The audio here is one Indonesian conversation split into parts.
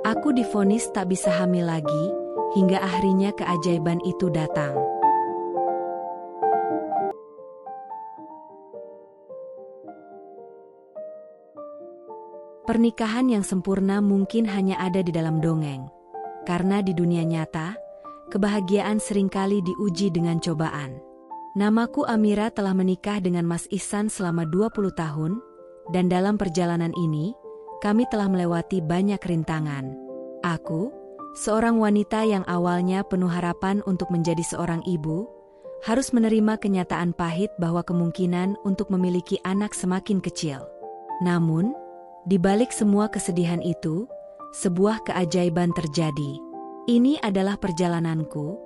Aku divonis tak bisa hamil lagi, hingga akhirnya keajaiban itu datang. Pernikahan yang sempurna mungkin hanya ada di dalam dongeng. Karena di dunia nyata, kebahagiaan seringkali diuji dengan cobaan. Namaku Amira, telah menikah dengan Mas Ihsan selama 20 tahun, dan dalam perjalanan ini, kami telah melewati banyak rintangan. Aku, seorang wanita yang awalnya penuh harapan untuk menjadi seorang ibu, harus menerima kenyataan pahit bahwa kemungkinan untuk memiliki anak semakin kecil. Namun, di balik semua kesedihan itu, sebuah keajaiban terjadi. Ini adalah perjalananku,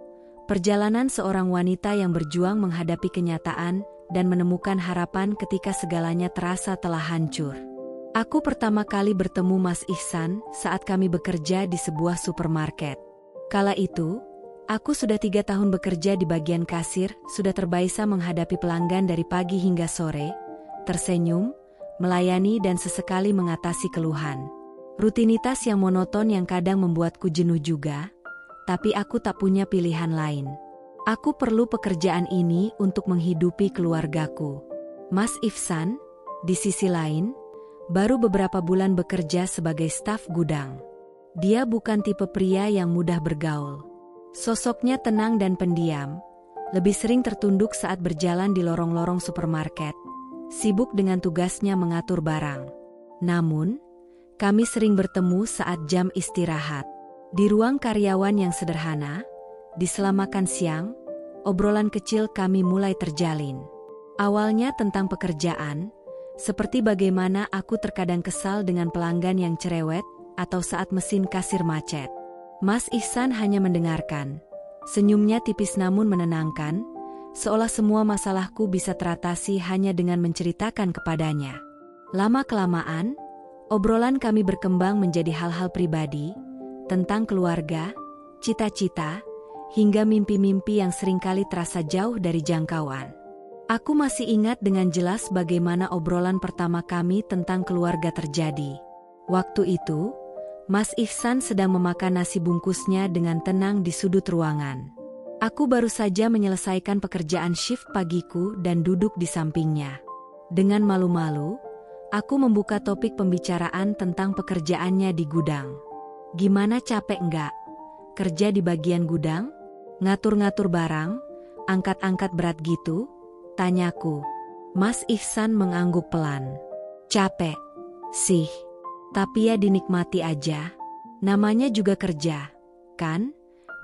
perjalanan seorang wanita yang berjuang menghadapi kenyataan dan menemukan harapan ketika segalanya terasa telah hancur. Aku pertama kali bertemu Mas Ihsan saat kami bekerja di sebuah supermarket. Kala itu, aku sudah 3 tahun bekerja di bagian kasir, sudah terbiasa menghadapi pelanggan dari pagi hingga sore, tersenyum, melayani dan sesekali mengatasi keluhan. Rutinitas yang monoton yang kadang membuatku jenuh juga, tapi aku tak punya pilihan lain. Aku perlu pekerjaan ini untuk menghidupi keluargaku. Mas Ihsan, di sisi lain, baru beberapa bulan bekerja sebagai staf gudang. Dia bukan tipe pria yang mudah bergaul. Sosoknya tenang dan pendiam, lebih sering tertunduk saat berjalan di lorong-lorong supermarket, sibuk dengan tugasnya mengatur barang. Namun, kami sering bertemu saat jam istirahat. Di ruang karyawan yang sederhana, di sela makan siang, obrolan kecil kami mulai terjalin. Awalnya tentang pekerjaan, seperti bagaimana aku terkadang kesal dengan pelanggan yang cerewet, atau saat mesin kasir macet. Mas Ihsan hanya mendengarkan. Senyumnya tipis namun menenangkan, seolah semua masalahku bisa teratasi hanya dengan menceritakan kepadanya. Lama-kelamaan, obrolan kami berkembang menjadi hal-hal pribadi, tentang keluarga, cita-cita, hingga mimpi-mimpi yang seringkali terasa jauh dari jangkauan. Aku masih ingat dengan jelas bagaimana obrolan pertama kami tentang keluarga terjadi. Waktu itu, Mas Ihsan sedang memakan nasi bungkusnya dengan tenang di sudut ruangan. Aku baru saja menyelesaikan pekerjaan shift pagiku dan duduk di sampingnya. Dengan malu-malu, aku membuka topik pembicaraan tentang pekerjaannya di gudang. Gimana, capek enggak? Kerja di bagian gudang? Ngatur-ngatur barang? Angkat-angkat berat gitu? Tanyaku. Mas Ihsan mengangguk pelan. Capek sih, tapi ya dinikmati aja. Namanya juga kerja, kan?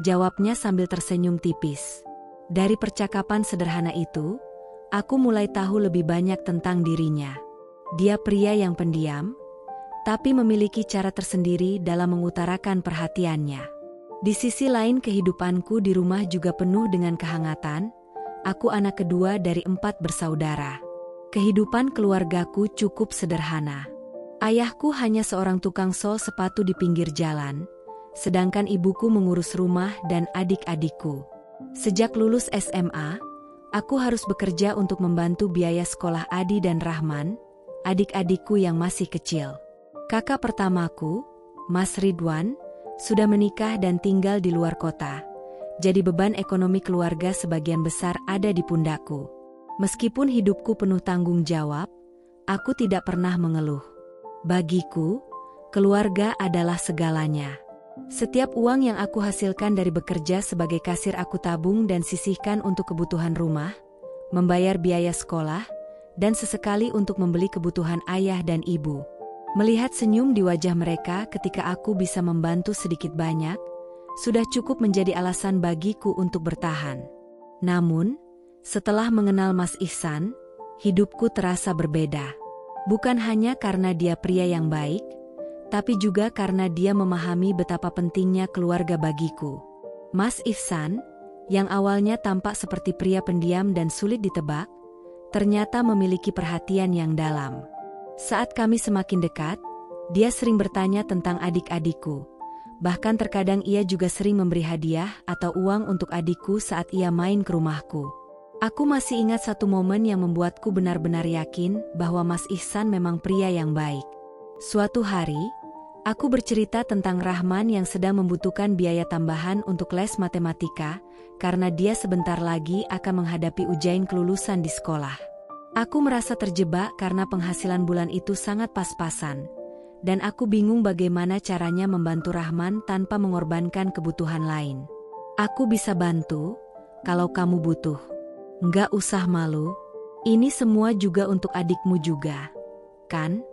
Jawabnya sambil tersenyum tipis. Dari percakapan sederhana itu, aku mulai tahu lebih banyak tentang dirinya. Dia pria yang pendiam, tapi memiliki cara tersendiri dalam mengutarakan perhatiannya. Di sisi lain, kehidupanku di rumah juga penuh dengan kehangatan. Aku anak kedua dari 4 bersaudara. Kehidupan keluargaku cukup sederhana. Ayahku hanya seorang tukang sol sepatu di pinggir jalan, sedangkan ibuku mengurus rumah dan adik-adikku. Sejak lulus SMA, aku harus bekerja untuk membantu biaya sekolah Adi dan Rahman, adik-adikku yang masih kecil. Kakak pertamaku, Mas Ridwan, sudah menikah dan tinggal di luar kota. Jadi beban ekonomi keluarga sebagian besar ada di pundakku. Meskipun hidupku penuh tanggung jawab, aku tidak pernah mengeluh. Bagiku, keluarga adalah segalanya. Setiap uang yang aku hasilkan dari bekerja sebagai kasir aku tabung dan sisihkan untuk kebutuhan rumah, membayar biaya sekolah, dan sesekali untuk membeli kebutuhan ayah dan ibu. Melihat senyum di wajah mereka ketika aku bisa membantu sedikit banyak, sudah cukup menjadi alasan bagiku untuk bertahan. Namun, setelah mengenal Mas Ihsan, hidupku terasa berbeda. Bukan hanya karena dia pria yang baik, tapi juga karena dia memahami betapa pentingnya keluarga bagiku. Mas Ihsan, yang awalnya tampak seperti pria pendiam dan sulit ditebak, ternyata memiliki perhatian yang dalam. Saat kami semakin dekat, dia sering bertanya tentang adik-adikku. Bahkan terkadang ia juga sering memberi hadiah atau uang untuk adikku saat ia main ke rumahku. Aku masih ingat satu momen yang membuatku benar-benar yakin bahwa Mas Ihsan memang pria yang baik. Suatu hari, Aku bercerita tentang Rahman yang sedang membutuhkan biaya tambahan untuk les matematika, karena dia sebentar lagi akan menghadapi ujian kelulusan di sekolah. Aku merasa terjebak karena penghasilan bulan itu sangat pas-pasan, dan aku bingung bagaimana caranya membantu Rahman tanpa mengorbankan kebutuhan lain. Aku bisa bantu, kalau kamu butuh. Nggak usah malu, ini semua juga untuk adikmu juga, kan?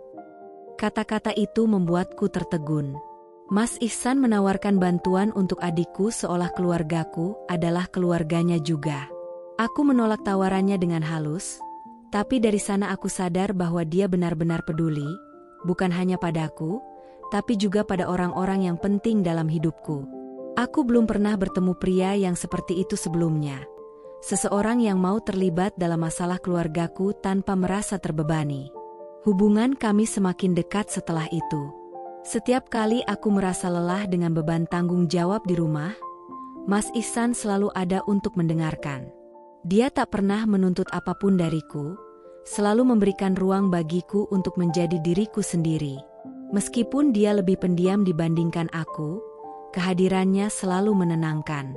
Kata-kata itu membuatku tertegun. Mas Ihsan menawarkan bantuan untuk adikku seolah keluargaku adalah keluarganya juga. Aku menolak tawarannya dengan halus, tapi dari sana aku sadar bahwa dia benar-benar peduli, bukan hanya padaku, tapi juga pada orang-orang yang penting dalam hidupku. Aku belum pernah bertemu pria yang seperti itu sebelumnya. Seseorang yang mau terlibat dalam masalah keluargaku tanpa merasa terbebani. Hubungan kami semakin dekat setelah itu. Setiap kali aku merasa lelah dengan beban tanggung jawab di rumah, Mas Ihsan selalu ada untuk mendengarkan. Dia tak pernah menuntut apapun dariku, selalu memberikan ruang bagiku untuk menjadi diriku sendiri. Meskipun dia lebih pendiam dibandingkan aku, kehadirannya selalu menenangkan.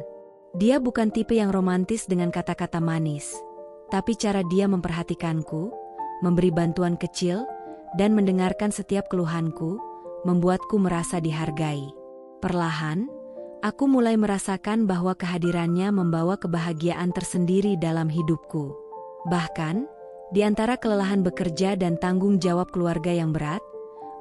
Dia bukan tipe yang romantis dengan kata-kata manis, tapi cara dia memperhatikanku, memberi bantuan kecil, dan mendengarkan setiap keluhanku, membuatku merasa dihargai. Perlahan, aku mulai merasakan bahwa kehadirannya membawa kebahagiaan tersendiri dalam hidupku. Bahkan, di antara kelelahan bekerja dan tanggung jawab keluarga yang berat,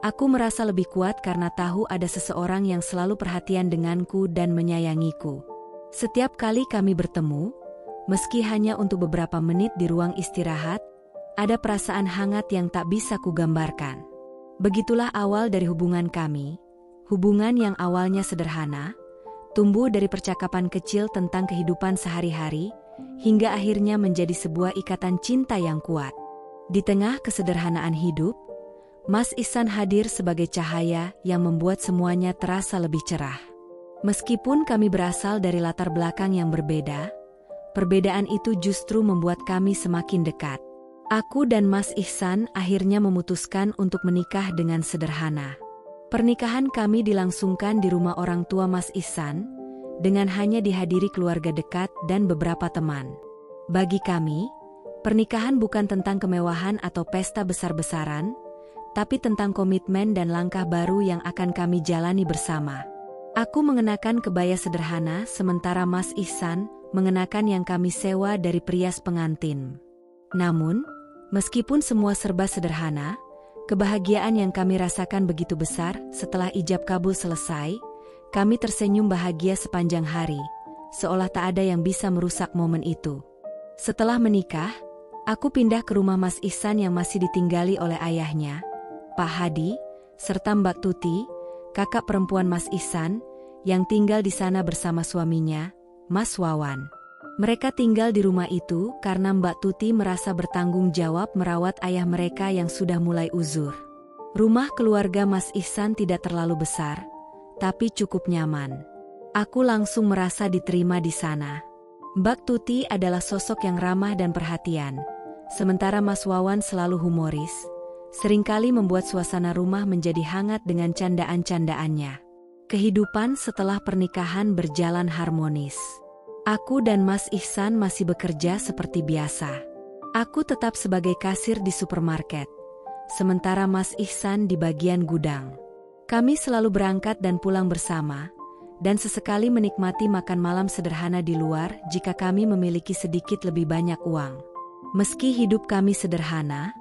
aku merasa lebih kuat karena tahu ada seseorang yang selalu perhatian denganku dan menyayangiku. Setiap kali kami bertemu, meski hanya untuk beberapa menit di ruang istirahat, ada perasaan hangat yang tak bisa kugambarkan. Begitulah awal dari hubungan kami, hubungan yang awalnya sederhana, tumbuh dari percakapan kecil tentang kehidupan sehari-hari, hingga akhirnya menjadi sebuah ikatan cinta yang kuat. Di tengah kesederhanaan hidup, Mas Ihsan hadir sebagai cahaya yang membuat semuanya terasa lebih cerah. Meskipun kami berasal dari latar belakang yang berbeda, perbedaan itu justru membuat kami semakin dekat. Aku dan Mas Ihsan akhirnya memutuskan untuk menikah dengan sederhana. Pernikahan kami dilangsungkan di rumah orang tua Mas Ihsan, dengan hanya dihadiri keluarga dekat dan beberapa teman. Bagi kami, pernikahan bukan tentang kemewahan atau pesta besar-besaran, tapi tentang komitmen dan langkah baru yang akan kami jalani bersama. Aku mengenakan kebaya sederhana sementara Mas Ihsan mengenakan yang kami sewa dari perias pengantin. Namun, meskipun semua serba sederhana, kebahagiaan yang kami rasakan begitu besar. Setelah ijab kabul selesai, kami tersenyum bahagia sepanjang hari, seolah tak ada yang bisa merusak momen itu. Setelah menikah, aku pindah ke rumah Mas Ihsan yang masih ditinggali oleh ayahnya, Pak Hadi, serta Mbak Tuti, kakak perempuan Mas Ihsan, yang tinggal di sana bersama suaminya, Mas Wawan. Mereka tinggal di rumah itu karena Mbak Tuti merasa bertanggung jawab merawat ayah mereka yang sudah mulai uzur. Rumah keluarga Mas Ihsan tidak terlalu besar, tapi cukup nyaman. Aku langsung merasa diterima di sana. Mbak Tuti adalah sosok yang ramah dan perhatian, sementara Mas Wawan selalu humoris, seringkali membuat suasana rumah menjadi hangat dengan candaan-candaannya. Kehidupan setelah pernikahan berjalan harmonis. Aku dan Mas Ihsan masih bekerja seperti biasa. Aku tetap sebagai kasir di supermarket, sementara Mas Ihsan di bagian gudang. Kami selalu berangkat dan pulang bersama, dan sesekali menikmati makan malam sederhana di luar jika kami memiliki sedikit lebih banyak uang. Meski hidup kami sederhana,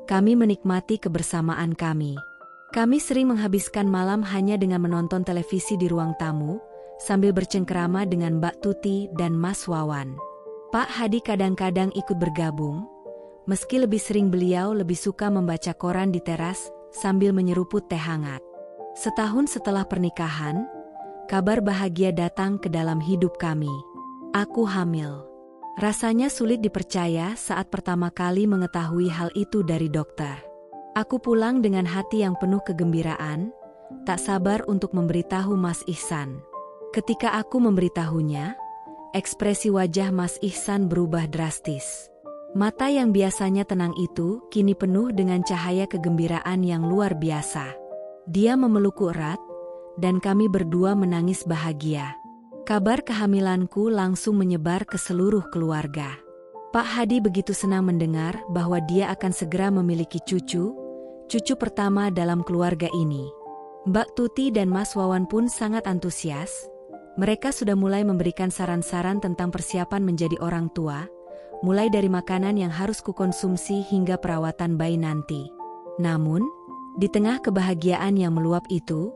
kami menikmati kebersamaan kami. Kami sering menghabiskan malam hanya dengan menonton televisi di ruang tamu, sambil bercengkerama dengan Mbak Tuti dan Mas Wawan. Pak Hadi kadang-kadang ikut bergabung, meski lebih sering beliau lebih suka membaca koran di teras sambil menyeruput teh hangat. Setahun setelah pernikahan, kabar bahagia datang ke dalam hidup kami. Aku hamil. Rasanya sulit dipercaya saat pertama kali mengetahui hal itu dari dokter. Aku pulang dengan hati yang penuh kegembiraan, tak sabar untuk memberitahu Mas Ihsan. Ketika aku memberitahunya, ekspresi wajah Mas Ihsan berubah drastis. Mata yang biasanya tenang itu kini penuh dengan cahaya kegembiraan yang luar biasa. Dia memelukku erat, dan kami berdua menangis bahagia. Kabar kehamilanku langsung menyebar ke seluruh keluarga. Pak Hadi begitu senang mendengar bahwa dia akan segera memiliki cucu pertama dalam keluarga ini. Mbak Tuti dan Mas Wawan pun sangat antusias. Mereka sudah mulai memberikan saran-saran tentang persiapan menjadi orang tua, mulai dari makanan yang harus kukonsumsi hingga perawatan bayi nanti. Namun, di tengah kebahagiaan yang meluap itu,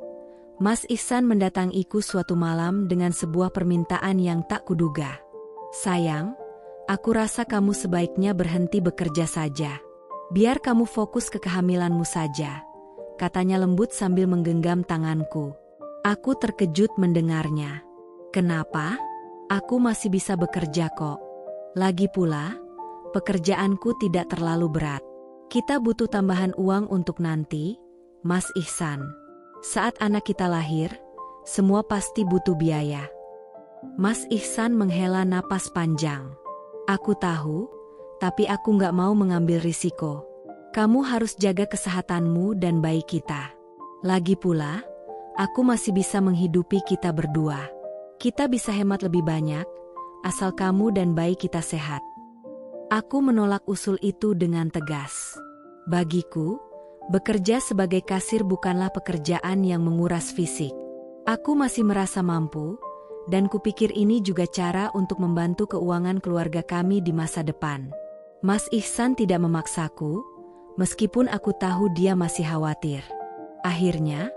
Mas Ihsan mendatangiku suatu malam dengan sebuah permintaan yang tak kuduga. "Sayang, aku rasa kamu sebaiknya berhenti bekerja saja. Biar kamu fokus ke kehamilanmu saja," katanya lembut sambil menggenggam tanganku. Aku terkejut mendengarnya. "Kenapa? Aku masih bisa bekerja kok. Lagi pula, pekerjaanku tidak terlalu berat. Kita butuh tambahan uang untuk nanti, Mas Ihsan. Saat anak kita lahir, semua pasti butuh biaya." Mas Ihsan menghela napas panjang. "Aku tahu, tapi aku nggak mau mengambil risiko. Kamu harus jaga kesehatanmu dan bayi kita. Lagi pula, aku masih bisa menghidupi kita berdua. Kita bisa hemat lebih banyak, asal kamu dan bayi kita sehat." Aku menolak usul itu dengan tegas. Bagiku, bekerja sebagai kasir bukanlah pekerjaan yang menguras fisik. Aku masih merasa mampu, dan kupikir ini juga cara untuk membantu keuangan keluarga kami di masa depan. Mas Ihsan tidak memaksaku, meskipun aku tahu dia masih khawatir. Akhirnya,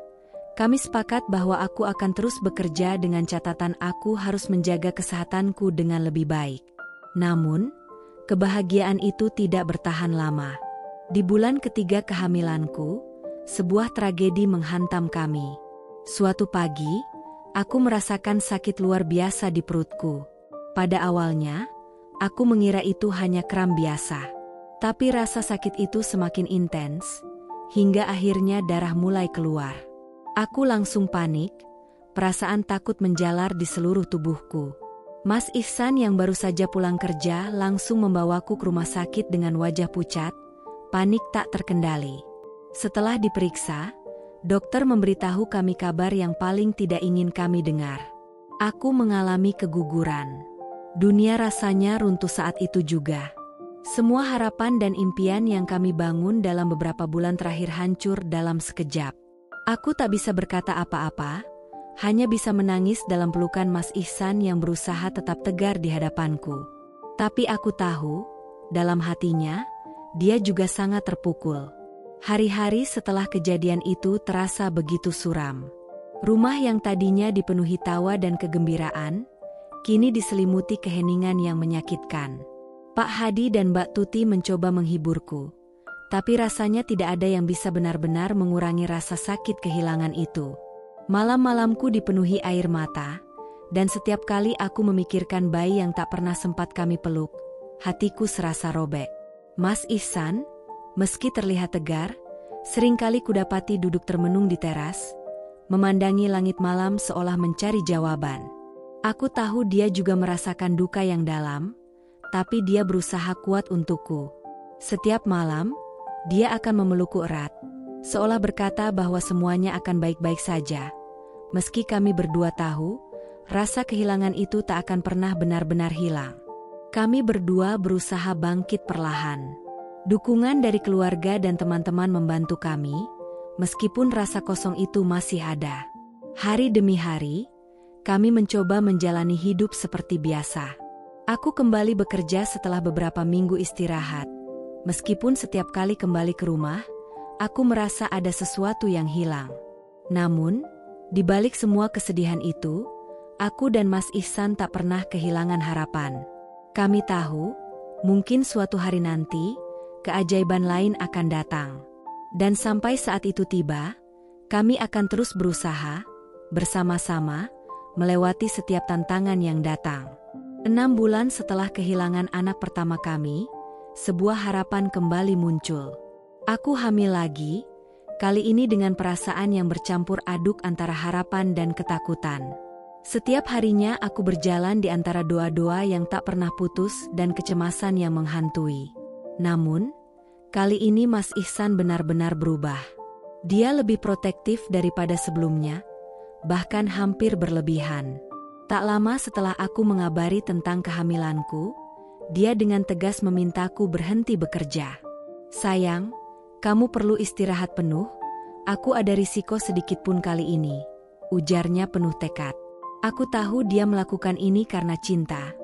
kami sepakat bahwa aku akan terus bekerja dengan catatan aku harus menjaga kesehatanku dengan lebih baik. Namun, kebahagiaan itu tidak bertahan lama. Di bulan ketiga kehamilanku, sebuah tragedi menghantam kami. Suatu pagi, aku merasakan sakit luar biasa di perutku. Pada awalnya, aku mengira itu hanya kram biasa. Tapi rasa sakit itu semakin intens, hingga akhirnya darah mulai keluar. Aku langsung panik, perasaan takut menjalar di seluruh tubuhku. Mas Ihsan yang baru saja pulang kerja langsung membawaku ke rumah sakit dengan wajah pucat, panik tak terkendali. Setelah diperiksa, dokter memberitahu kami kabar yang paling tidak ingin kami dengar. Aku mengalami keguguran. Dunia rasanya runtuh saat itu juga. Semua harapan dan impian yang kami bangun dalam beberapa bulan terakhir hancur dalam sekejap. Aku tak bisa berkata apa-apa, hanya bisa menangis dalam pelukan Mas Ihsan yang berusaha tetap tegar di hadapanku. Tapi aku tahu, dalam hatinya, dia juga sangat terpukul. Hari-hari setelah kejadian itu terasa begitu suram. Rumah yang tadinya dipenuhi tawa dan kegembiraan, kini diselimuti keheningan yang menyakitkan. Pak Hadi dan Mbak Tuti mencoba menghiburku. Tapi rasanya tidak ada yang bisa benar-benar mengurangi rasa sakit kehilangan itu. Malam-malamku dipenuhi air mata, dan setiap kali aku memikirkan bayi yang tak pernah sempat kami peluk, hatiku serasa robek. Mas Ihsan, meski terlihat tegar, seringkali kudapati duduk termenung di teras, memandangi langit malam seolah mencari jawaban. Aku tahu dia juga merasakan duka yang dalam, tapi dia berusaha kuat untukku. Setiap malam, dia akan memelukku erat, seolah berkata bahwa semuanya akan baik-baik saja. Meski kami berdua tahu, rasa kehilangan itu tak akan pernah benar-benar hilang. Kami berdua berusaha bangkit perlahan. Dukungan dari keluarga dan teman-teman membantu kami, meskipun rasa kosong itu masih ada. Hari demi hari, kami mencoba menjalani hidup seperti biasa. Aku kembali bekerja setelah beberapa minggu istirahat. Meskipun setiap kali kembali ke rumah, aku merasa ada sesuatu yang hilang. Namun, di balik semua kesedihan itu, aku dan Mas Ihsan tak pernah kehilangan harapan. Kami tahu, mungkin suatu hari nanti, keajaiban lain akan datang. Dan sampai saat itu tiba, kami akan terus berusaha, bersama-sama, melewati setiap tantangan yang datang. 6 bulan setelah kehilangan anak pertama kami, sebuah harapan kembali muncul. Aku hamil lagi, kali ini dengan perasaan yang bercampur aduk antara harapan dan ketakutan. Setiap harinya aku berjalan di antara doa-doa yang tak pernah putus dan kecemasan yang menghantui. Namun, kali ini Mas Ihsan benar-benar berubah. Dia lebih protektif daripada sebelumnya, bahkan hampir berlebihan. Tak lama setelah aku mengabari tentang kehamilanku, dia dengan tegas memintaku berhenti bekerja. "Sayang, kamu perlu istirahat penuh, aku ada risiko sedikit pun kali ini," ujarnya penuh tekad. Aku tahu dia melakukan ini karena cinta,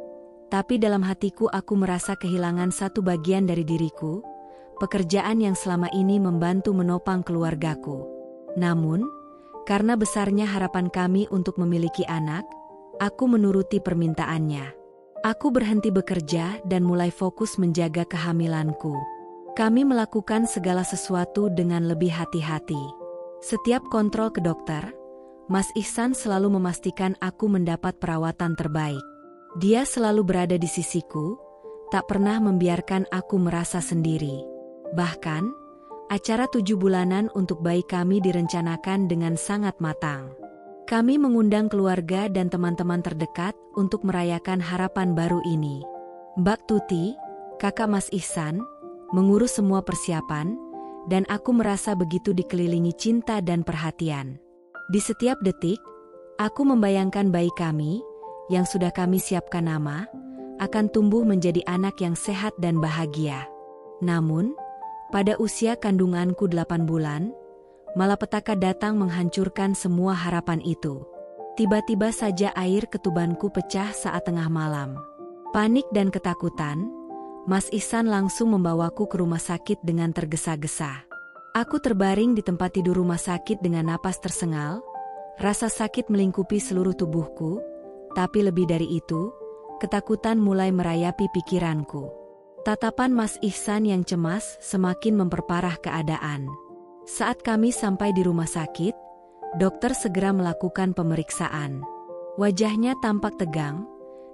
tapi dalam hatiku aku merasa kehilangan satu bagian dari diriku, pekerjaan yang selama ini membantu menopang keluargaku. Namun, karena besarnya harapan kami untuk memiliki anak, aku menuruti permintaannya. Aku berhenti bekerja dan mulai fokus menjaga kehamilanku. Kami melakukan segala sesuatu dengan lebih hati-hati. Setiap kontrol ke dokter, Mas Ihsan selalu memastikan aku mendapat perawatan terbaik. Dia selalu berada di sisiku, tak pernah membiarkan aku merasa sendiri. Bahkan, acara 7 bulanan untuk bayi kami direncanakan dengan sangat matang. Kami mengundang keluarga dan teman-teman terdekat untuk merayakan harapan baru ini. Mbak Tuti, kakak Mas Ihsan, mengurus semua persiapan, dan aku merasa begitu dikelilingi cinta dan perhatian. Di setiap detik, aku membayangkan bayi kami, yang sudah kami siapkan nama, akan tumbuh menjadi anak yang sehat dan bahagia. Namun, pada usia kandunganku 8 bulan, malapetaka datang menghancurkan semua harapan itu. Tiba-tiba saja air ketubanku pecah saat tengah malam. Panik dan ketakutan, Mas Ihsan langsung membawaku ke rumah sakit dengan tergesa-gesa. Aku terbaring di tempat tidur rumah sakit dengan napas tersengal, rasa sakit melingkupi seluruh tubuhku, tapi lebih dari itu, ketakutan mulai merayapi pikiranku. Tatapan Mas Ihsan yang cemas semakin memperparah keadaan. Saat kami sampai di rumah sakit, dokter segera melakukan pemeriksaan. Wajahnya tampak tegang,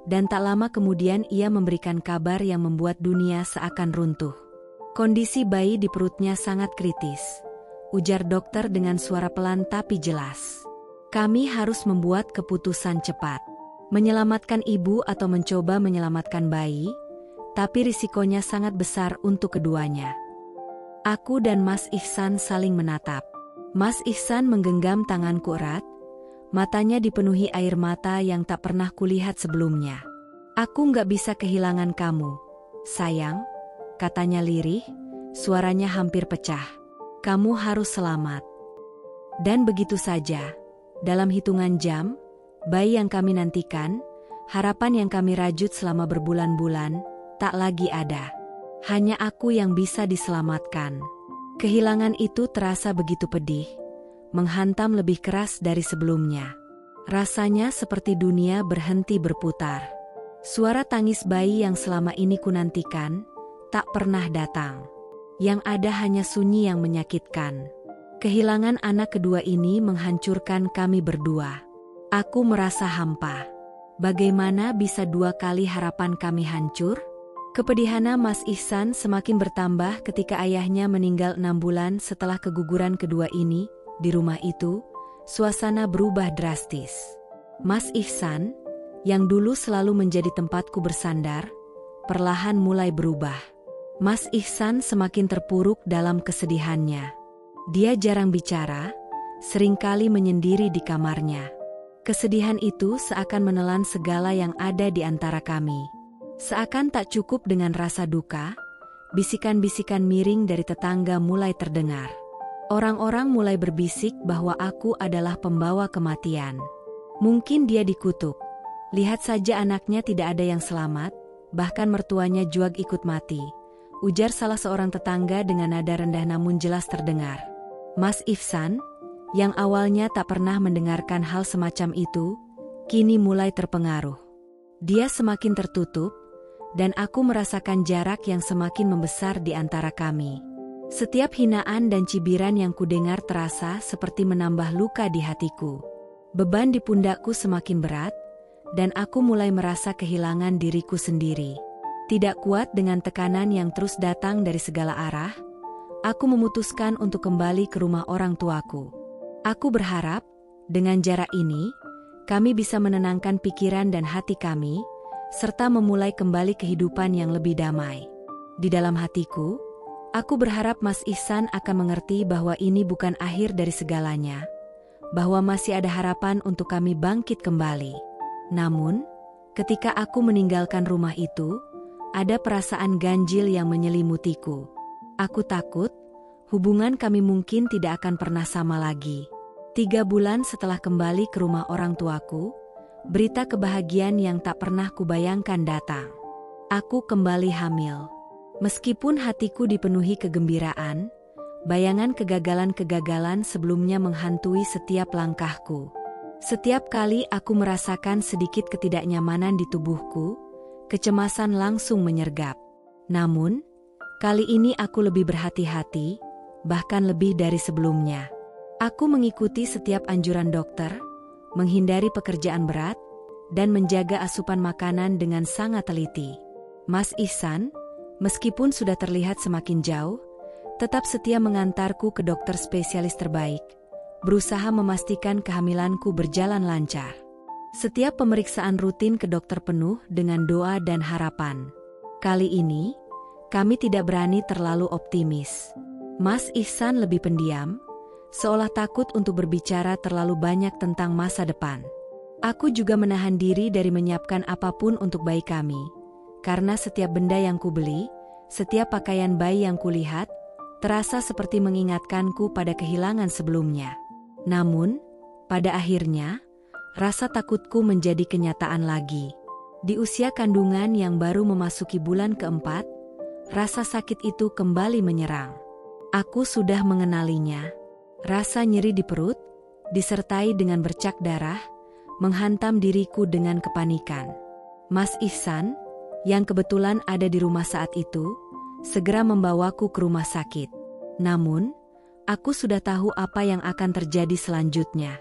dan tak lama kemudian ia memberikan kabar yang membuat dunia seakan runtuh. "Kondisi bayi di perutnya sangat kritis," ujar dokter dengan suara pelan tapi jelas. "Kami harus membuat keputusan cepat. Menyelamatkan ibu atau mencoba menyelamatkan bayi, tapi risikonya sangat besar untuk keduanya." Aku dan Mas Ihsan saling menatap. Mas Ihsan menggenggam tanganku erat, matanya dipenuhi air mata yang tak pernah kulihat sebelumnya. "Aku nggak bisa kehilangan kamu, sayang," katanya lirih, suaranya hampir pecah. "Kamu harus selamat." Dan begitu saja, dalam hitungan jam, bayi yang kami nantikan, harapan yang kami rajut selama berbulan-bulan, tak lagi ada. Hanya aku yang bisa diselamatkan. Kehilangan itu terasa begitu pedih, menghantam lebih keras dari sebelumnya. Rasanya seperti dunia berhenti berputar. Suara tangis bayi yang selama ini kunantikan, tak pernah datang. Yang ada hanya sunyi yang menyakitkan. Kehilangan anak kedua ini menghancurkan kami berdua. Aku merasa hampa. Bagaimana bisa 2 kali harapan kami hancur? Kepedihan Mas Ihsan semakin bertambah ketika ayahnya meninggal 6 bulan setelah keguguran kedua ini. Di rumah itu, suasana berubah drastis. Mas Ihsan, yang dulu selalu menjadi tempatku bersandar, perlahan mulai berubah. Mas Ihsan semakin terpuruk dalam kesedihannya. Dia jarang bicara, seringkali menyendiri di kamarnya. Kesedihan itu seakan menelan segala yang ada di antara kami. Seakan tak cukup dengan rasa duka, bisikan-bisikan miring dari tetangga mulai terdengar. Orang-orang mulai berbisik bahwa aku adalah pembawa kematian. Mungkin dia dikutuk. Lihat saja anaknya tidak ada yang selamat, bahkan mertuanya juga ikut mati, ujar salah seorang tetangga dengan nada rendah namun jelas terdengar. Mas Ihsan, yang awalnya tak pernah mendengarkan hal semacam itu, kini mulai terpengaruh. Dia semakin tertutup, dan aku merasakan jarak yang semakin membesar di antara kami. Setiap hinaan dan cibiran yang kudengar terasa seperti menambah luka di hatiku. Beban di pundakku semakin berat, dan aku mulai merasa kehilangan diriku sendiri. Tidak kuat dengan tekanan yang terus datang dari segala arah, aku memutuskan untuk kembali ke rumah orang tuaku. Aku berharap, dengan jarak ini, kami bisa menenangkan pikiran dan hati kami, serta memulai kembali kehidupan yang lebih damai. Di dalam hatiku, Aku berharap Mas Ihsan akan mengerti bahwa ini bukan akhir dari segalanya, bahwa masih ada harapan untuk kami bangkit kembali. Namun, ketika aku meninggalkan rumah itu, ada perasaan ganjil yang menyelimutiku. Aku takut, hubungan kami mungkin tidak akan pernah sama lagi. 3 bulan setelah kembali ke rumah orang tuaku, berita kebahagiaan yang tak pernah kubayangkan datang. Aku kembali hamil. Meskipun hatiku dipenuhi kegembiraan, bayangan kegagalan-kegagalan sebelumnya menghantui setiap langkahku. Setiap kali aku merasakan sedikit ketidaknyamanan di tubuhku, kecemasan langsung menyergap. Namun, kali ini aku lebih berhati-hati, bahkan lebih dari sebelumnya. Aku mengikuti setiap anjuran dokter, menghindari pekerjaan berat, dan menjaga asupan makanan dengan sangat teliti. Mas Ihsan, meskipun sudah terlihat semakin jauh, tetap setia mengantarku ke dokter spesialis terbaik, berusaha memastikan kehamilanku berjalan lancar. Setiap pemeriksaan rutin ke dokter penuh dengan doa dan harapan. Kali ini, kami tidak berani terlalu optimis. Mas Ihsan lebih pendiam, seolah takut untuk berbicara terlalu banyak tentang masa depan. Aku juga menahan diri dari menyiapkan apapun untuk bayi kami, karena setiap benda yang kubeli, setiap pakaian bayi yang kulihat, terasa seperti mengingatkanku pada kehilangan sebelumnya. Namun, pada akhirnya, rasa takutku menjadi kenyataan lagi. Di usia kandungan yang baru memasuki bulan keempat, rasa sakit itu kembali menyerang. Aku sudah mengenalinya. Rasa nyeri di perut, disertai dengan bercak darah, menghantam diriku dengan kepanikan. Mas Ihsan, yang kebetulan ada di rumah saat itu, segera membawaku ke rumah sakit. Namun, aku sudah tahu apa yang akan terjadi selanjutnya.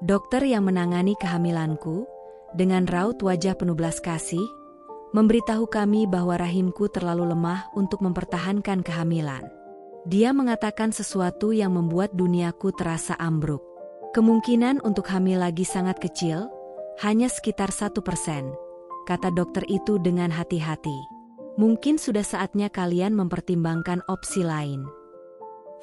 Dokter yang menangani kehamilanku, dengan raut wajah penuh belas kasih, memberitahu kami bahwa rahimku terlalu lemah untuk mempertahankan kehamilan. Dia mengatakan sesuatu yang membuat duniaku terasa ambruk. Kemungkinan untuk hamil lagi sangat kecil, hanya sekitar 1%. Kata dokter itu dengan hati-hati. Mungkin sudah saatnya kalian mempertimbangkan opsi lain.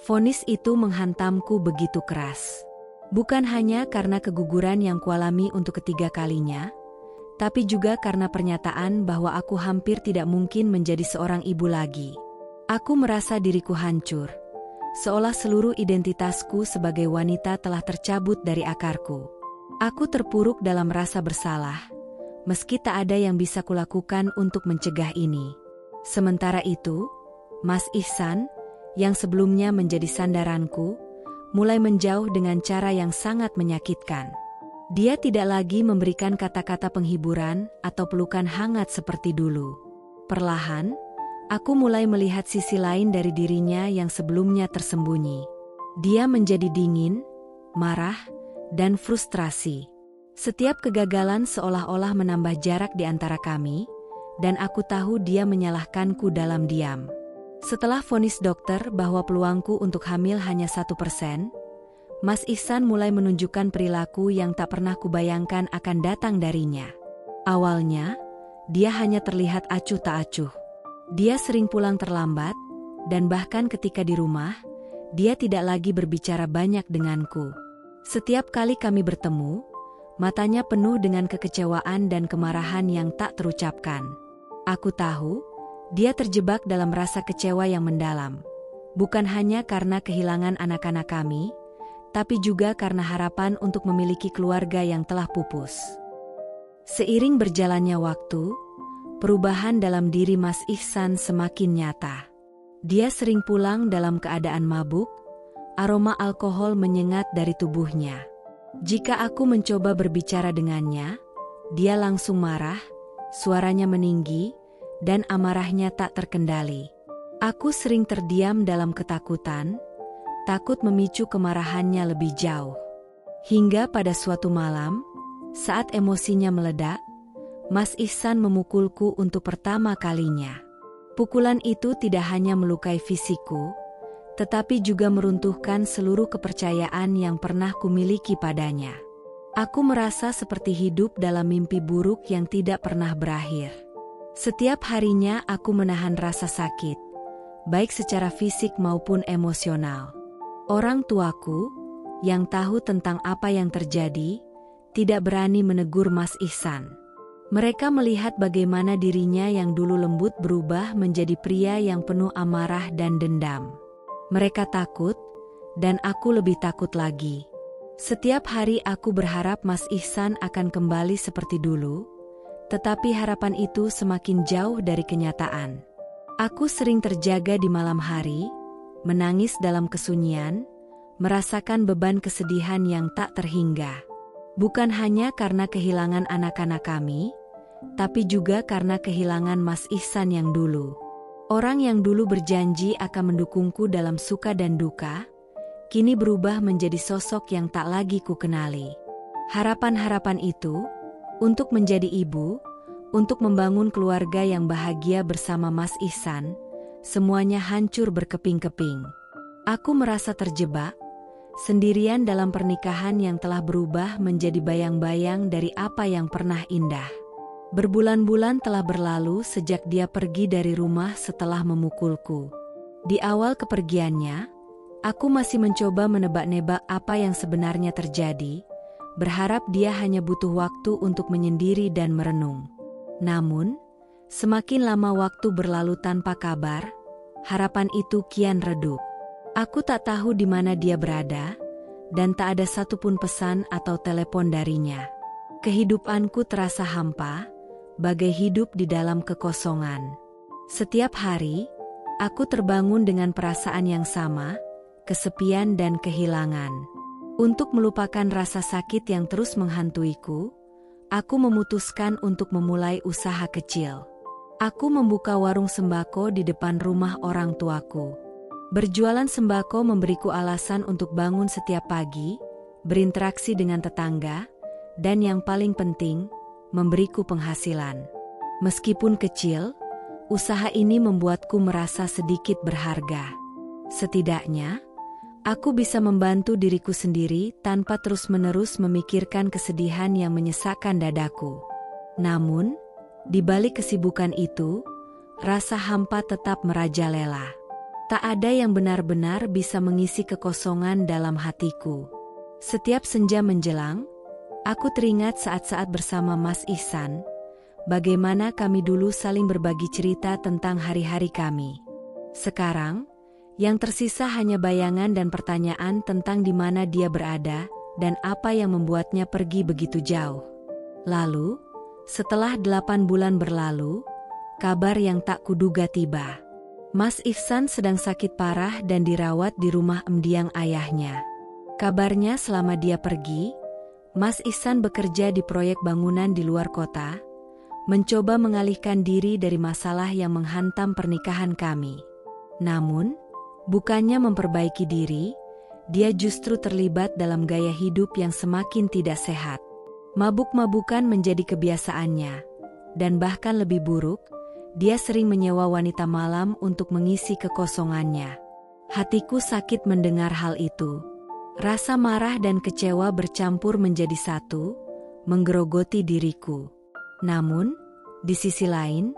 Vonis itu menghantamku begitu keras. Bukan hanya karena keguguran yang kualami untuk ketiga kalinya, tapi juga karena pernyataan bahwa aku hampir tidak mungkin menjadi seorang ibu lagi. Aku merasa diriku hancur, seolah seluruh identitasku sebagai wanita telah tercabut dari akarku. Aku terpuruk dalam rasa bersalah, meski tak ada yang bisa kulakukan untuk mencegah ini. Sementara itu, Mas Ihsan, yang sebelumnya menjadi sandaranku, mulai menjauh dengan cara yang sangat menyakitkan. Dia tidak lagi memberikan kata-kata penghiburan atau pelukan hangat seperti dulu. Perlahan, aku mulai melihat sisi lain dari dirinya yang sebelumnya tersembunyi. Dia menjadi dingin, marah, dan frustrasi. Setiap kegagalan seolah-olah menambah jarak di antara kami, dan aku tahu dia menyalahkanku dalam diam. Setelah vonis dokter bahwa peluangku untuk hamil hanya 1%, Mas Ihsan mulai menunjukkan perilaku yang tak pernah kubayangkan akan datang darinya. Awalnya, dia hanya terlihat acuh tak acuh. Dia sering pulang terlambat, dan bahkan ketika di rumah, dia tidak lagi berbicara banyak denganku. Setiap kali kami bertemu, matanya penuh dengan kekecewaan dan kemarahan yang tak terucapkan. Aku tahu, dia terjebak dalam rasa kecewa yang mendalam. Bukan hanya karena kehilangan anak-anak kami, tapi juga karena harapan untuk memiliki keluarga yang telah pupus. Seiring berjalannya waktu, perubahan dalam diri Mas Ihsan semakin nyata. Dia sering pulang dalam keadaan mabuk, aroma alkohol menyengat dari tubuhnya. Jika aku mencoba berbicara dengannya, dia langsung marah, suaranya meninggi, dan amarahnya tak terkendali. Aku sering terdiam dalam ketakutan, takut memicu kemarahannya lebih jauh. Hingga pada suatu malam, saat emosinya meledak, Mas Ihsan memukulku untuk pertama kalinya. Pukulan itu tidak hanya melukai fisikku, tetapi juga meruntuhkan seluruh kepercayaan yang pernah kumiliki padanya. Aku merasa seperti hidup dalam mimpi buruk yang tidak pernah berakhir. Setiap harinya aku menahan rasa sakit, baik secara fisik maupun emosional. Orang tuaku, yang tahu tentang apa yang terjadi, tidak berani menegur Mas Ihsan. Mereka melihat bagaimana dirinya yang dulu lembut berubah menjadi pria yang penuh amarah dan dendam. Mereka takut, dan aku lebih takut lagi. Setiap hari aku berharap Mas Ihsan akan kembali seperti dulu, tetapi harapan itu semakin jauh dari kenyataan. Aku sering terjaga di malam hari, menangis dalam kesunyian, merasakan beban kesedihan yang tak terhingga. Bukan hanya karena kehilangan anak-anak kami, tapi juga karena kehilangan Mas Ihsan yang dulu. Orang yang dulu berjanji akan mendukungku dalam suka dan duka, kini berubah menjadi sosok yang tak lagi ku kenali. Harapan-harapan itu, untuk menjadi ibu, untuk membangun keluarga yang bahagia bersama Mas Ihsan, semuanya hancur berkeping-keping. Aku merasa terjebak, sendirian dalam pernikahan yang telah berubah menjadi bayang-bayang dari apa yang pernah indah. Berbulan-bulan telah berlalu sejak dia pergi dari rumah setelah memukulku. Di awal kepergiannya, aku masih mencoba menebak-nebak apa yang sebenarnya terjadi, berharap dia hanya butuh waktu untuk menyendiri dan merenung. Namun, semakin lama waktu berlalu tanpa kabar, harapan itu kian redup. Aku tak tahu di mana dia berada, dan tak ada satupun pesan atau telepon darinya. Kehidupanku terasa hampa, bagai hidup di dalam kekosongan. Setiap hari, aku terbangun dengan perasaan yang sama, kesepian dan kehilangan. Untuk melupakan rasa sakit yang terus menghantuiku, aku memutuskan untuk memulai usaha kecil. Aku membuka warung sembako di depan rumah orang tuaku. Berjualan sembako memberiku alasan untuk bangun setiap pagi, berinteraksi dengan tetangga, dan yang paling penting, memberiku penghasilan. Meskipun kecil, usaha ini membuatku merasa sedikit berharga. Setidaknya, aku bisa membantu diriku sendiri tanpa terus-menerus memikirkan kesedihan yang menyesakkan dadaku. Namun, di balik kesibukan itu, rasa hampa tetap merajalela. Tak ada yang benar-benar bisa mengisi kekosongan dalam hatiku. Setiap senja menjelang, aku teringat saat-saat bersama Mas Ihsan, bagaimana kami dulu saling berbagi cerita tentang hari-hari kami. Sekarang, yang tersisa hanya bayangan dan pertanyaan tentang di mana dia berada dan apa yang membuatnya pergi begitu jauh. Lalu, setelah 8 bulan berlalu, kabar yang tak kuduga tiba. Mas Ihsan sedang sakit parah dan dirawat di rumah mendiang ayahnya. Kabarnya selama dia pergi, Mas Ihsan bekerja di proyek bangunan di luar kota, mencoba mengalihkan diri dari masalah yang menghantam pernikahan kami. Namun, bukannya memperbaiki diri, dia justru terlibat dalam gaya hidup yang semakin tidak sehat. Mabuk-mabukan menjadi kebiasaannya, dan bahkan lebih buruk, dia sering menyewa wanita malam untuk mengisi kekosongannya. Hatiku sakit mendengar hal itu. Rasa marah dan kecewa bercampur menjadi satu, menggerogoti diriku. Namun, di sisi lain,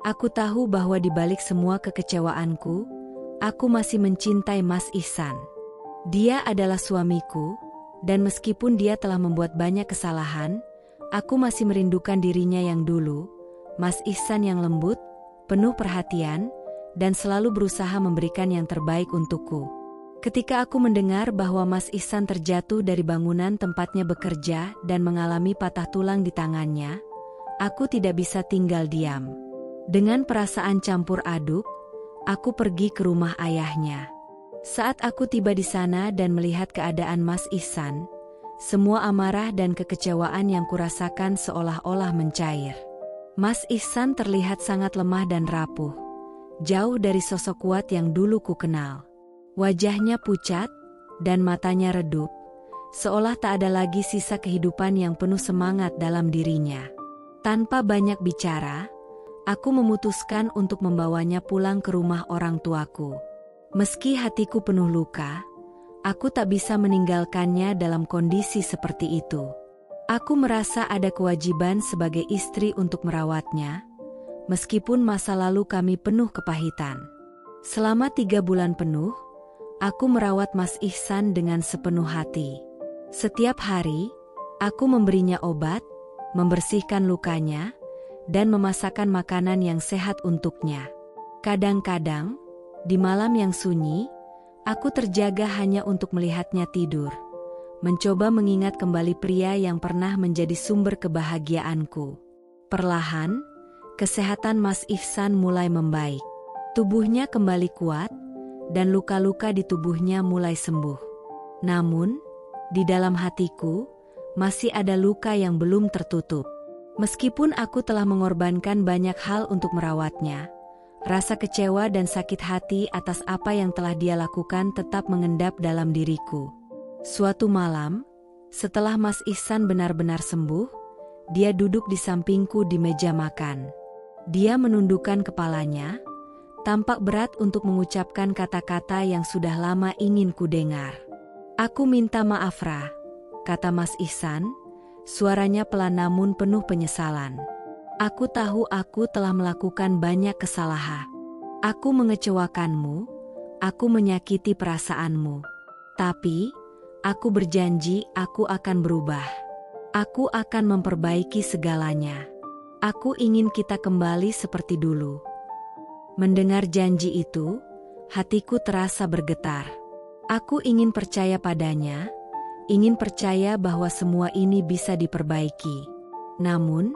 aku tahu bahwa di balik semua kekecewaanku, aku masih mencintai Mas Ihsan. Dia adalah suamiku, dan meskipun dia telah membuat banyak kesalahan, aku masih merindukan dirinya yang dulu, Mas Ihsan yang lembut, penuh perhatian, dan selalu berusaha memberikan yang terbaik untukku. Ketika aku mendengar bahwa Mas Ihsan terjatuh dari bangunan tempatnya bekerja dan mengalami patah tulang di tangannya, aku tidak bisa tinggal diam. Dengan perasaan campur aduk, aku pergi ke rumah ayahnya. Saat aku tiba di sana dan melihat keadaan Mas Ihsan, semua amarah dan kekecewaan yang kurasakan seolah-olah mencair. Mas Ihsan terlihat sangat lemah dan rapuh, jauh dari sosok kuat yang dulu ku kenal. Wajahnya pucat, dan matanya redup, seolah tak ada lagi sisa kehidupan yang penuh semangat dalam dirinya. Tanpa banyak bicara, aku memutuskan untuk membawanya pulang ke rumah orang tuaku. Meski hatiku penuh luka, aku tak bisa meninggalkannya dalam kondisi seperti itu. Aku merasa ada kewajiban sebagai istri untuk merawatnya, meskipun masa lalu kami penuh kepahitan. Selama 3 bulan penuh, aku merawat Mas Ihsan dengan sepenuh hati. Setiap hari, aku memberinya obat, membersihkan lukanya, dan memasakkan makanan yang sehat untuknya. Kadang-kadang, di malam yang sunyi, aku terjaga hanya untuk melihatnya tidur, mencoba mengingat kembali pria yang pernah menjadi sumber kebahagiaanku. Perlahan, kesehatan Mas Ihsan mulai membaik. Tubuhnya kembali kuat, dan luka-luka di tubuhnya mulai sembuh. Namun, di dalam hatiku, masih ada luka yang belum tertutup. Meskipun aku telah mengorbankan banyak hal untuk merawatnya, rasa kecewa dan sakit hati atas apa yang telah dia lakukan tetap mengendap dalam diriku. Suatu malam, setelah Mas Ihsan benar-benar sembuh, dia duduk di sampingku di meja makan. Dia menundukkan kepalanya, tampak berat untuk mengucapkan kata-kata yang sudah lama ingin ku dengar. "Aku minta maaf, Ra," kata Mas Ihsan, suaranya pelan namun penuh penyesalan. "Aku tahu aku telah melakukan banyak kesalahan. Aku mengecewakanmu, aku menyakiti perasaanmu. Tapi, aku berjanji aku akan berubah. Aku akan memperbaiki segalanya. Aku ingin kita kembali seperti dulu." Mendengar janji itu, hatiku terasa bergetar. Aku ingin percaya padanya, ingin percaya bahwa semua ini bisa diperbaiki. Namun,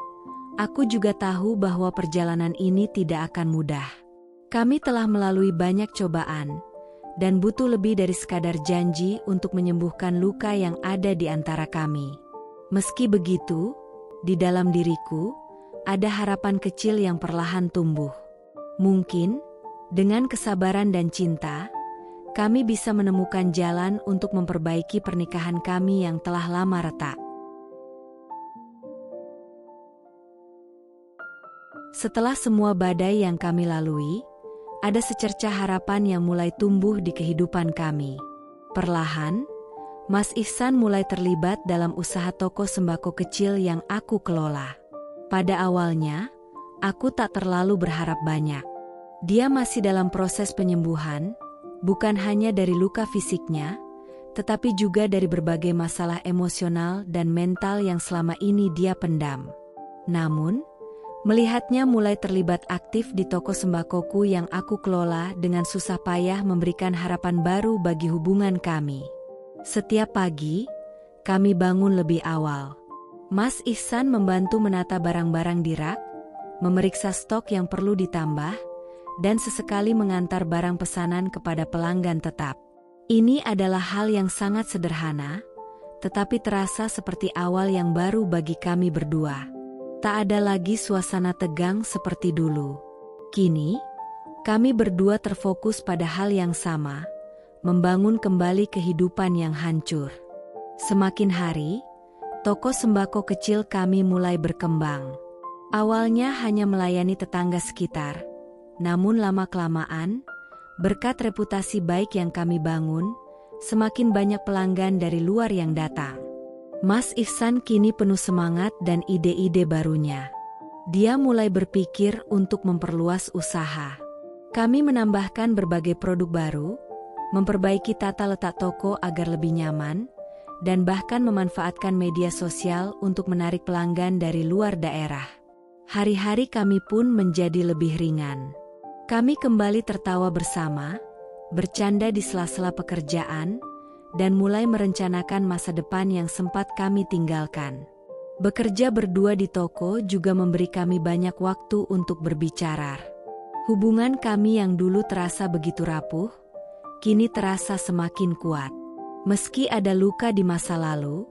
aku juga tahu bahwa perjalanan ini tidak akan mudah. Kami telah melalui banyak cobaan, dan butuh lebih dari sekadar janji untuk menyembuhkan luka yang ada di antara kami. Meski begitu, di dalam diriku, ada harapan kecil yang perlahan tumbuh. Mungkin, dengan kesabaran dan cinta, kami bisa menemukan jalan untuk memperbaiki pernikahan kami yang telah lama retak. Setelah semua badai yang kami lalui, ada secercah harapan yang mulai tumbuh di kehidupan kami. Perlahan, Mas Ihsan mulai terlibat dalam usaha toko sembako kecil yang aku kelola. Pada awalnya, aku tak terlalu berharap banyak. Dia masih dalam proses penyembuhan, bukan hanya dari luka fisiknya, tetapi juga dari berbagai masalah emosional dan mental yang selama ini dia pendam. Namun, melihatnya mulai terlibat aktif di toko sembakoku yang aku kelola dengan susah payah memberikan harapan baru bagi hubungan kami. Setiap pagi, kami bangun lebih awal. Mas Ihsan membantu menata barang-barang di rak, memeriksa stok yang perlu ditambah, dan sesekali mengantar barang pesanan kepada pelanggan tetap. Ini adalah hal yang sangat sederhana, tetapi terasa seperti awal yang baru bagi kami berdua. Tak ada lagi suasana tegang seperti dulu. Kini, kami berdua terfokus pada hal yang sama, membangun kembali kehidupan yang hancur. Semakin hari, toko sembako kecil kami mulai berkembang. Awalnya hanya melayani tetangga sekitar, namun lama-kelamaan, berkat reputasi baik yang kami bangun, semakin banyak pelanggan dari luar yang datang. Mas Ihsan kini penuh semangat dan ide-ide barunya. Dia mulai berpikir untuk memperluas usaha. Kami menambahkan berbagai produk baru, memperbaiki tata letak toko agar lebih nyaman, dan bahkan memanfaatkan media sosial untuk menarik pelanggan dari luar daerah. Hari-hari kami pun menjadi lebih ringan. Kami kembali tertawa bersama, bercanda di sela-sela pekerjaan, dan mulai merencanakan masa depan yang sempat kami tinggalkan. Bekerja berdua di toko juga memberi kami banyak waktu untuk berbicara. Hubungan kami yang dulu terasa begitu rapuh, kini terasa semakin kuat. Meski ada luka di masa lalu,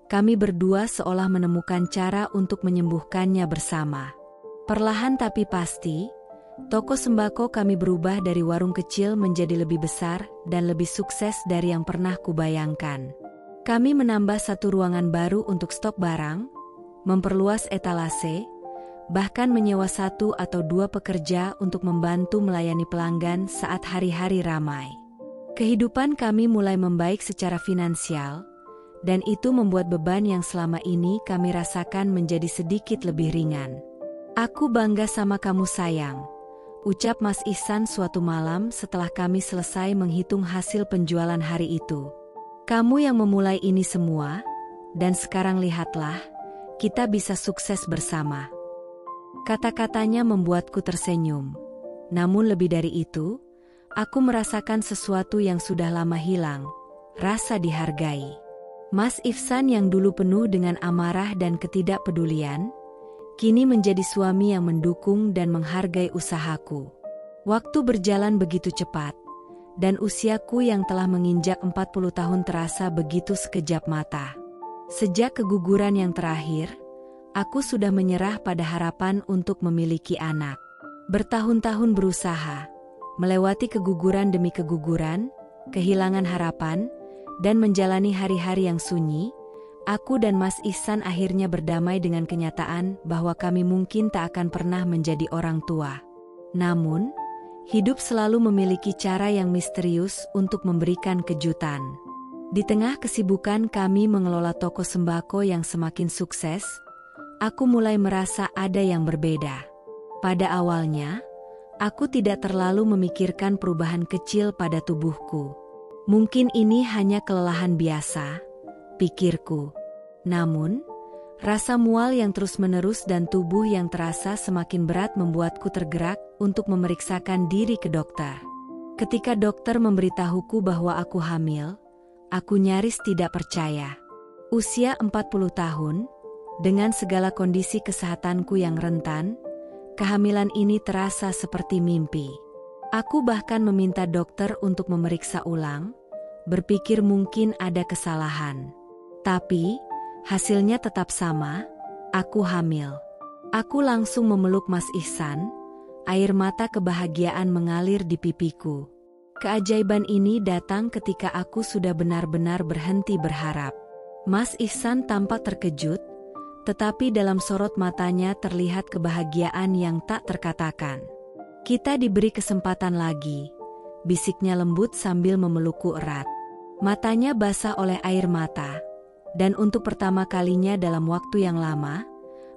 kami berdua seolah menemukan cara untuk menyembuhkannya bersama. Perlahan tapi pasti, toko sembako kami berubah dari warung kecil menjadi lebih besar dan lebih sukses dari yang pernah kubayangkan. Kami menambah satu ruangan baru untuk stok barang, memperluas etalase, bahkan menyewa 1 atau 2 pekerja untuk membantu melayani pelanggan saat hari-hari ramai. Kehidupan kami mulai membaik secara finansial, dan itu membuat beban yang selama ini kami rasakan menjadi sedikit lebih ringan. "Aku bangga sama kamu sayang," ucap Mas Ihsan suatu malam setelah kami selesai menghitung hasil penjualan hari itu. Kamu yang memulai ini semua, dan sekarang lihatlah, kita bisa sukses bersama. Kata-katanya membuatku tersenyum. Namun lebih dari itu, aku merasakan sesuatu yang sudah lama hilang, rasa dihargai. Mas Ihsan yang dulu penuh dengan amarah dan ketidakpedulian, kini menjadi suami yang mendukung dan menghargai usahaku. Waktu berjalan begitu cepat, dan usiaku yang telah menginjak 40 tahun terasa begitu sekejap mata. Sejak keguguran yang terakhir, aku sudah menyerah pada harapan untuk memiliki anak. Bertahun-tahun berusaha, melewati keguguran demi keguguran, kehilangan harapan, dan menjalani hari-hari yang sunyi, aku dan Mas Ihsan akhirnya berdamai dengan kenyataan bahwa kami mungkin tak akan pernah menjadi orang tua. Namun, hidup selalu memiliki cara yang misterius untuk memberikan kejutan. Di tengah kesibukan kami mengelola toko sembako yang semakin sukses, aku mulai merasa ada yang berbeda. Pada awalnya, aku tidak terlalu memikirkan perubahan kecil pada tubuhku. Mungkin ini hanya kelelahan biasa, pikirku. Namun, rasa mual yang terus-menerus dan tubuh yang terasa semakin berat membuatku tergerak untuk memeriksakan diri ke dokter. Ketika dokter memberitahuku bahwa aku hamil, aku nyaris tidak percaya. Usia 40 tahun, dengan segala kondisi kesehatanku yang rentan, kehamilan ini terasa seperti mimpi. Aku bahkan meminta dokter untuk memeriksa ulang, berpikir mungkin ada kesalahan. Tapi, hasilnya tetap sama, aku hamil. Aku langsung memeluk Mas Ihsan, air mata kebahagiaan mengalir di pipiku. Keajaiban ini datang ketika aku sudah benar-benar berhenti berharap. Mas Ihsan tampak terkejut, tetapi dalam sorot matanya terlihat kebahagiaan yang tak terkatakan. Kita diberi kesempatan lagi, bisiknya lembut sambil memelukku erat. Matanya basah oleh air mata, dan untuk pertama kalinya dalam waktu yang lama,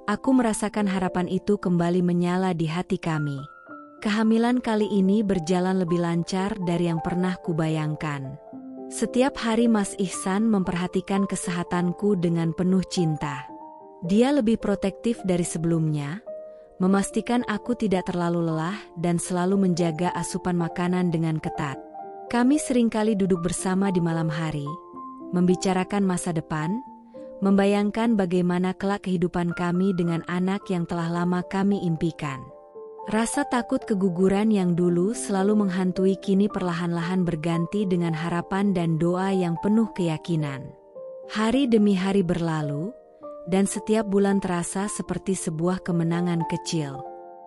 aku merasakan harapan itu kembali menyala di hati kami. Kehamilan kali ini berjalan lebih lancar dari yang pernah kubayangkan. Setiap hari Mas Ihsan memperhatikan kesehatanku dengan penuh cinta. Dia lebih protektif dari sebelumnya, memastikan aku tidak terlalu lelah dan selalu menjaga asupan makanan dengan ketat. Kami seringkali duduk bersama di malam hari, membicarakan masa depan, membayangkan bagaimana kelak kehidupan kami dengan anak yang telah lama kami impikan. Rasa takut keguguran yang dulu selalu menghantui kini perlahan-lahan berganti dengan harapan dan doa yang penuh keyakinan. Hari demi hari berlalu, dan setiap bulan terasa seperti sebuah kemenangan kecil.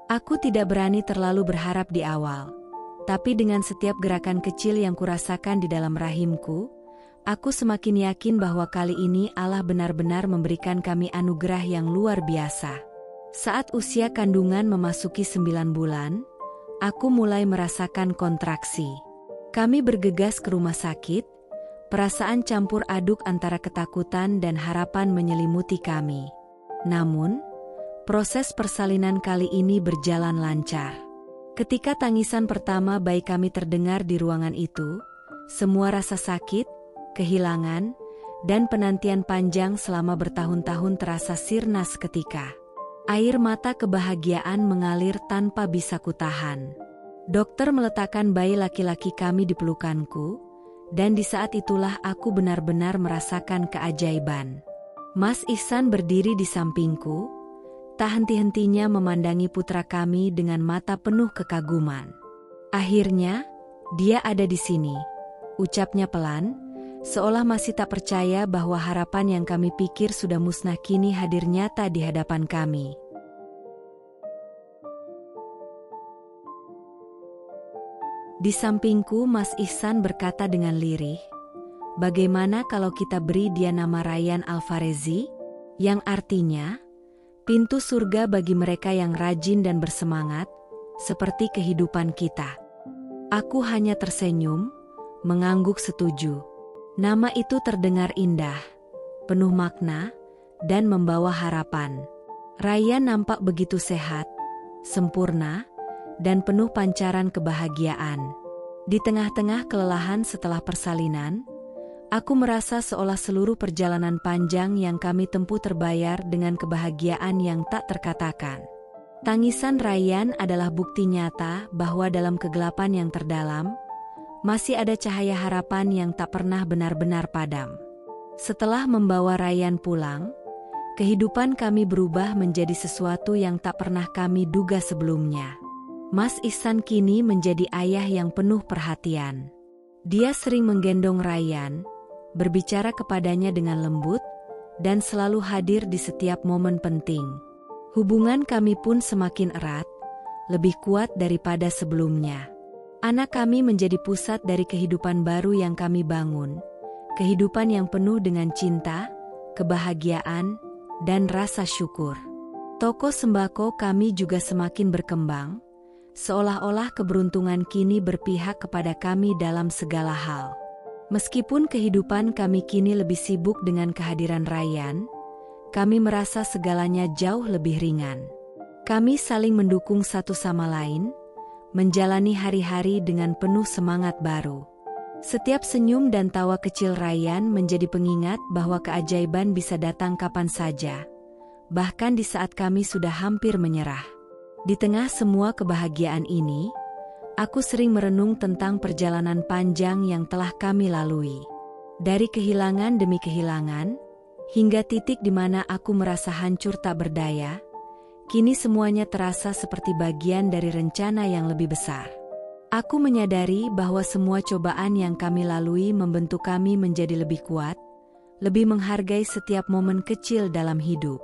Aku tidak berani terlalu berharap di awal, tapi dengan setiap gerakan kecil yang kurasakan di dalam rahimku, aku semakin yakin bahwa kali ini Allah benar-benar memberikan kami anugerah yang luar biasa. Saat usia kandungan memasuki 9 bulan, aku mulai merasakan kontraksi. Kami bergegas ke rumah sakit. Perasaan campur aduk antara ketakutan dan harapan menyelimuti kami. Namun, proses persalinan kali ini berjalan lancar. Ketika tangisan pertama bayi kami terdengar di ruangan itu, semua rasa sakit, kehilangan, dan penantian panjang selama bertahun-tahun terasa sirna seketika. Air mata kebahagiaan mengalir tanpa bisa kutahan. Dokter meletakkan bayi laki-laki kami di pelukanku, dan di saat itulah aku benar-benar merasakan keajaiban. Mas Ihsan berdiri di sampingku, tak henti-hentinya memandangi putra kami dengan mata penuh kekaguman. Akhirnya, dia ada di sini, ucapnya pelan, seolah masih tak percaya bahwa harapan yang kami pikir sudah musnah kini hadir nyata di hadapan kami. Di sampingku Mas Ihsan berkata dengan lirih, "Bagaimana kalau kita beri dia nama Rayyan Alfarezi?" Yang artinya, pintu surga bagi mereka yang rajin dan bersemangat, seperti kehidupan kita. Aku hanya tersenyum, mengangguk setuju. Nama itu terdengar indah, penuh makna, dan membawa harapan. Rayyan nampak begitu sehat, sempurna, dan penuh pancaran kebahagiaan. Di tengah-tengah kelelahan setelah persalinan, aku merasa seolah seluruh perjalanan panjang yang kami tempuh terbayar dengan kebahagiaan yang tak terkatakan. Tangisan Ryan adalah bukti nyata bahwa dalam kegelapan yang terdalam, masih ada cahaya harapan yang tak pernah benar-benar padam. Setelah membawa Ryan pulang, kehidupan kami berubah menjadi sesuatu yang tak pernah kami duga sebelumnya. Mas Ihsan kini menjadi ayah yang penuh perhatian. Dia sering menggendong Ryan, berbicara kepadanya dengan lembut, dan selalu hadir di setiap momen penting. Hubungan kami pun semakin erat, lebih kuat daripada sebelumnya. Anak kami menjadi pusat dari kehidupan baru yang kami bangun, kehidupan yang penuh dengan cinta, kebahagiaan, dan rasa syukur. Toko sembako kami juga semakin berkembang, seolah-olah keberuntungan kini berpihak kepada kami dalam segala hal. Meskipun kehidupan kami kini lebih sibuk dengan kehadiran Ryan, kami merasa segalanya jauh lebih ringan. Kami saling mendukung satu sama lain, menjalani hari-hari dengan penuh semangat baru. Setiap senyum dan tawa kecil Ryan menjadi pengingat bahwa keajaiban bisa datang kapan saja, bahkan di saat kami sudah hampir menyerah. Di tengah semua kebahagiaan ini, aku sering merenung tentang perjalanan panjang yang telah kami lalui. Dari kehilangan demi kehilangan, hingga titik di mana aku merasa hancur tak berdaya, kini semuanya terasa seperti bagian dari rencana yang lebih besar. Aku menyadari bahwa semua cobaan yang kami lalui membentuk kami menjadi lebih kuat, lebih menghargai setiap momen kecil dalam hidup.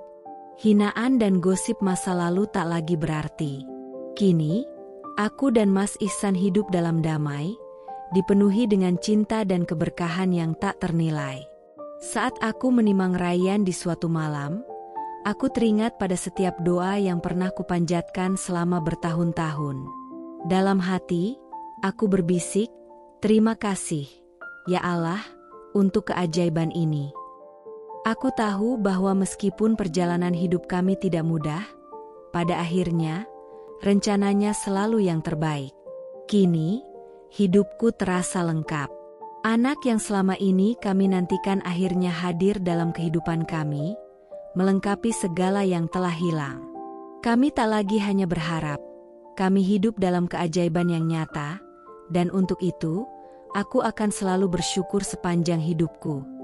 Hinaan dan gosip masa lalu tak lagi berarti. Kini, aku dan Mas Ihsan hidup dalam damai, dipenuhi dengan cinta dan keberkahan yang tak ternilai. Saat aku menimang Ryan di suatu malam, aku teringat pada setiap doa yang pernah kupanjatkan selama bertahun-tahun. Dalam hati, aku berbisik, "Terima kasih, ya Allah, untuk keajaiban ini." Aku tahu bahwa meskipun perjalanan hidup kami tidak mudah, pada akhirnya, rencananya selalu yang terbaik. Kini, hidupku terasa lengkap. Anak yang selama ini kami nantikan akhirnya hadir dalam kehidupan kami, melengkapi segala yang telah hilang. Kami tak lagi hanya berharap, kami hidup dalam keajaiban yang nyata, dan untuk itu, aku akan selalu bersyukur sepanjang hidupku.